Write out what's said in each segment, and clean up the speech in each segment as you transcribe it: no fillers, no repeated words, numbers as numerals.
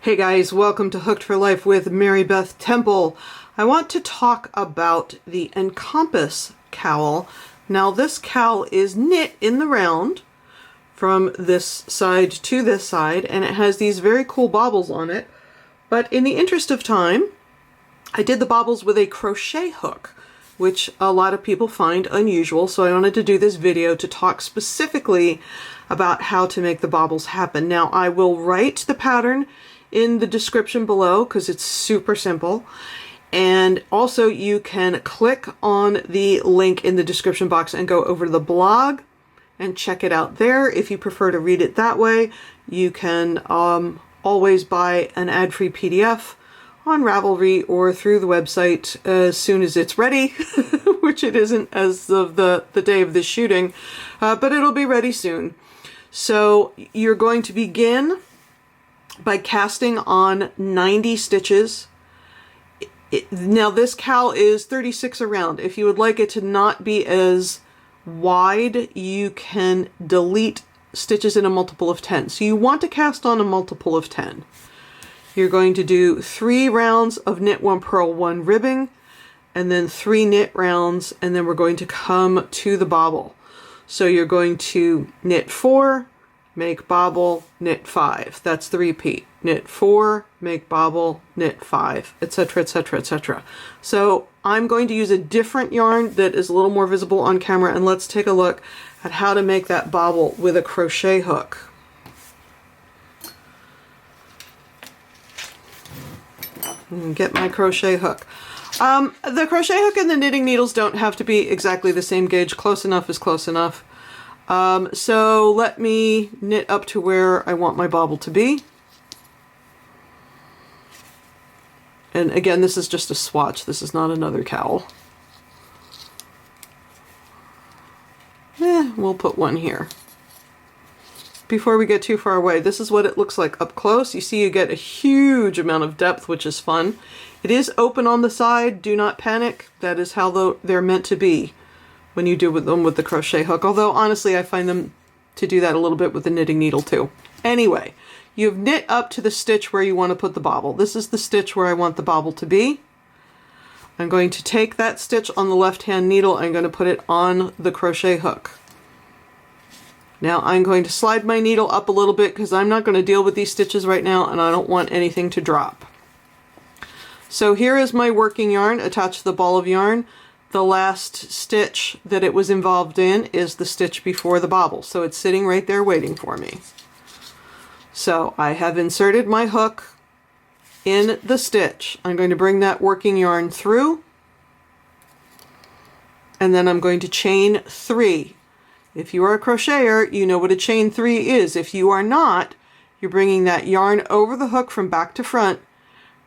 Hey guys, welcome to Hooked for Life with Mary Beth Temple. I want to talk about the Encompass cowl. Now this cowl is knit in the round from this side to this side, and it has these very cool bobbles on it. But in the interest of time, I did the bobbles with a crochet hook, which a lot of people find unusual, so I wanted to do this video to talk specifically about how to make the bobbles happen. Now I will write the pattern in the description below because it's super simple, and also you can click on the link in the description box and go over to the blog and check it out there. If you prefer to read it that way, you can always buy an ad-free PDF on Ravelry or through the website as soon as it's ready, which it isn't as of the day of this shooting, but it'll be ready soon. So you're going to begin by casting on 90 stitches. Now this cowl is 36 around. If you would like it to not be as wide, you can delete stitches in a multiple of 10. So you want to cast on a multiple of 10. You're going to do 3 rounds of knit, 1 purl, 1 ribbing, and then 3 knit rounds, and then we're going to come to the bobble. So you're going to knit 4, make bobble, knit 5. That's the repeat. Knit 4, make bobble, knit 5, etc., etc., etc. So I'm going to use a different yarn that is a little more visible on camera, and let's take a look at how to make that bobble with a crochet hook. Get my crochet hook. The crochet hook and the knitting needles don't have to be exactly the same gauge. Close enough is close enough. So let me knit up to where I want my bobble to be. And again, this is just a swatch. This is not another cowl. We'll put one here. Before we get too far away, this is what it looks like up close. You see you get a huge amount of depth, which is fun. It is open on the side. Do not panic. That is how they're meant to be when you do them with the crochet hook. Although honestly, I find them to do that a little bit with the knitting needle too. Anyway, you've knit up to the stitch where you want to put the bobble. This is the stitch where I want the bobble to be. I'm going to take that stitch on the left-hand needle. I'm going to put it on the crochet hook. Now I'm going to slide my needle up a little bit because I'm not going to deal with these stitches right now and I don't want anything to drop. So here is my working yarn attached to the ball of yarn. The last stitch that it was involved in is the stitch before the bobble. So it's sitting right there waiting for me. So I have inserted my hook in the stitch. I'm going to bring that working yarn through, and then I'm going to chain 3. If you are a crocheter, you know what a chain 3 is. If you are not, you're bringing that yarn over the hook from back to front,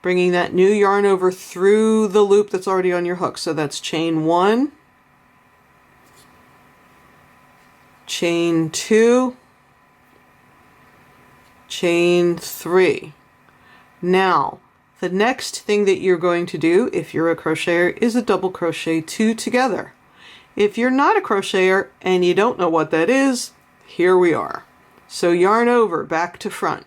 bringing that new yarn over through the loop that's already on your hook. So that's chain 1, chain 2, chain 3. Now, the next thing that you're going to do, if you're a crocheter, is a double crochet 2 together. If you're not a crocheter and you don't know what that is, here we are. So yarn over, back to front.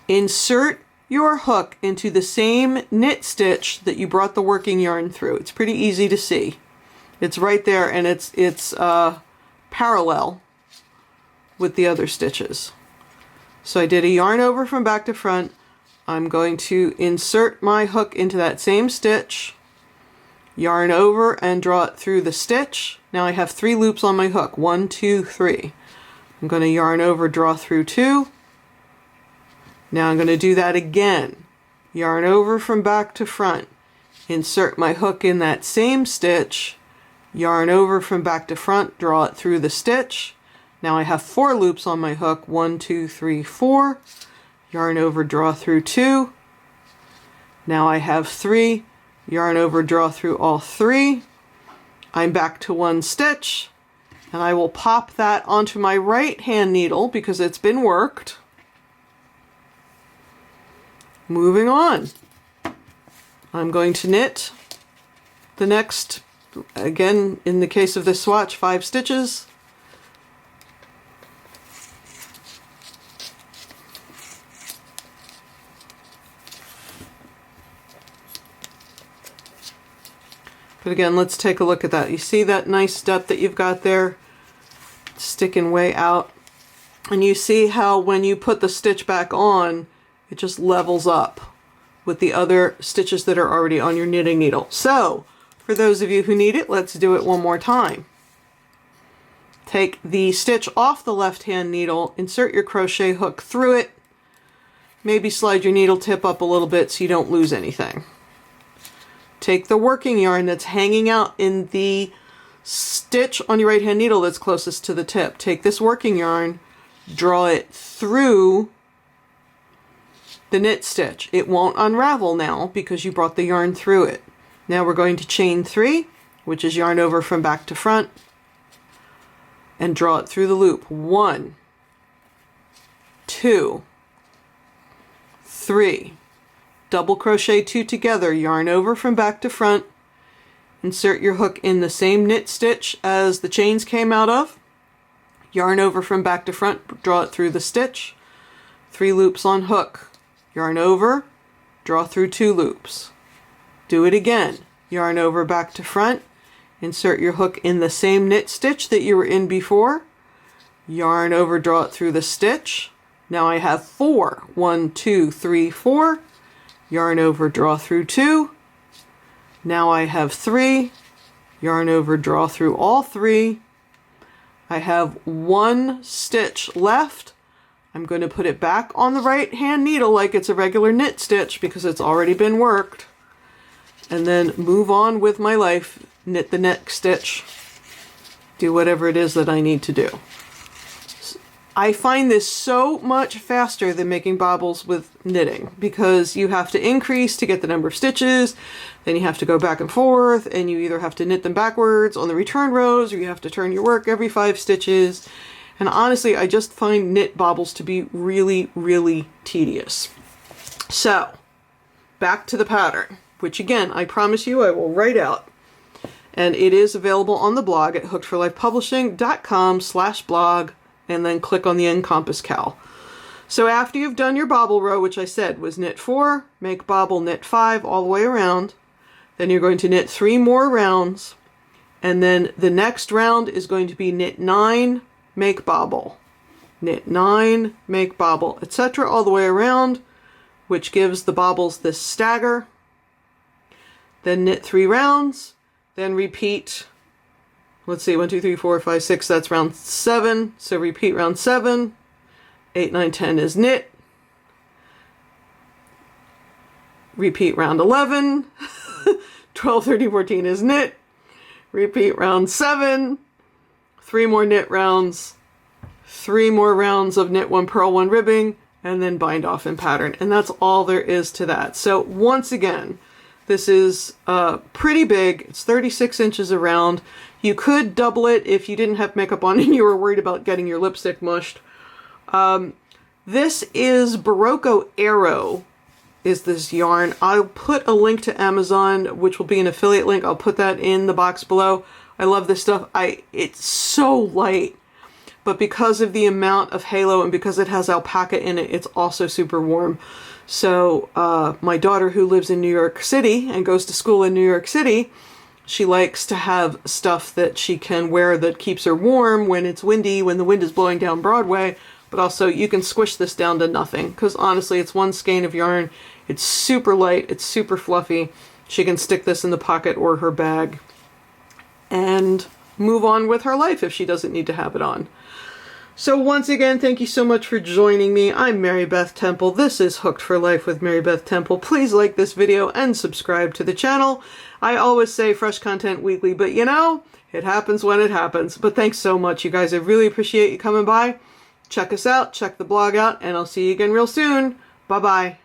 Insert your hook into the same knit stitch that you brought the working yarn through. It's pretty easy to see. It's right there, and it's parallel with the other stitches. So I did a yarn over from back to front. I'm going to insert my hook into that same stitch, yarn over and draw it through the stitch. Now I have 3 loops on my hook. 1, 2, 3. I'm going to yarn over, draw through 2. Now I'm going to do that again. Yarn over from back to front. Insert my hook in that same stitch. Yarn over from back to front, draw it through the stitch. Now I have 4 loops on my hook. 1, 2, 3, 4. Yarn over, draw through 2. Now I have 3. Yarn over, draw through all 3. I'm back to 1 stitch, and I will pop that onto my right hand needle because it's been worked. Moving on. I'm going to knit the next, again in the case of this swatch, 5 stitches. But again, let's take a look at that. You see that nice depth that you've got there? Sticking way out. And you see how when you put the stitch back on, it just levels up with the other stitches that are already on your knitting needle. So, for those of you who need it, let's do it one more time. Take the stitch off the left-hand needle, insert your crochet hook through it, maybe slide your needle tip up a little bit so you don't lose anything. Take the working yarn that's hanging out in the stitch on your right-hand needle that's closest to the tip. Take this working yarn, draw it through the knit stitch. It won't unravel now because you brought the yarn through it. Now we're going to chain 3, which is yarn over from back to front, and draw it through the loop. 1, 2, 3. Double crochet 2 together, yarn over from back to front, insert your hook in the same knit stitch as the chains came out of, yarn over from back to front, draw it through the stitch, 3 loops on hook, yarn over, draw through 2 loops. Do it again, yarn over back to front, insert your hook in the same knit stitch that you were in before, yarn over, draw it through the stitch. Now I have 4, 1, 2, 3, 4, yarn over, draw through 2. Now I have 3, yarn over, draw through all 3. I have 1 stitch left. I'm going to put it back on the right hand needle like it's a regular knit stitch because it's already been worked. And then move on with my life, knit the next stitch, do whatever it is that I need to do. I find this so much faster than making bobbles with knitting because you have to increase to get the number of stitches, then you have to go back and forth, and you either have to knit them backwards on the return rows or you have to turn your work every 5 stitches. And honestly, I just find knit bobbles to be really, really tedious. So, back to the pattern, which again, I promise you I will write out. And it is available on the blog at hookedforlifepublishing.com/blog. And then click on the Encompass cowl. So after you've done your bobble row, which I said was knit 4, make bobble, knit 5 all the way around, then you're going to knit 3 more rounds, and then the next round is going to be knit 9, make bobble, knit 9, make bobble, etc. all the way around, which gives the bobbles this stagger. Then knit 3 rounds, then repeat. Let's see, 1, 2, 3, 4, 5, 6, that's round 7. So repeat round 7. 8, 9, 10 is knit. Repeat round 11. 12, 13, 14 is knit. Repeat round 7. 3 more knit rounds. 3 more rounds of knit 1, purl 1 ribbing, and then bind off in pattern. And that's all there is to that. So once again, this is pretty big. It's 36 inches around. You could double it if you didn't have makeup on and you were worried about getting your lipstick mushed. This is Berroco Aero, is this yarn. I'll put a link to Amazon, which will be an affiliate link. I'll put that in the box below. I love this stuff. It's so light, but because of the amount of halo and because it has alpaca in it, it's also super warm. So my daughter, who lives in New York City and goes to school in New York City, she likes to have stuff that she can wear that keeps her warm when it's windy, when the wind is blowing down Broadway, but also you can squish this down to nothing because honestly it's 1 skein of yarn. It's super light, it's super fluffy. She can stick this in the pocket or her bag and move on with her life if she doesn't need to have it on. So once again, thank you so much for joining me. I'm Mary Beth Temple. This is Hooked for Life with Mary Beth Temple. Please like this video and subscribe to the channel. I always say fresh content weekly, but you know, it happens when it happens. But thanks so much, you guys. I really appreciate you coming by. Check us out, check the blog out, and I'll see you again real soon. Bye-bye.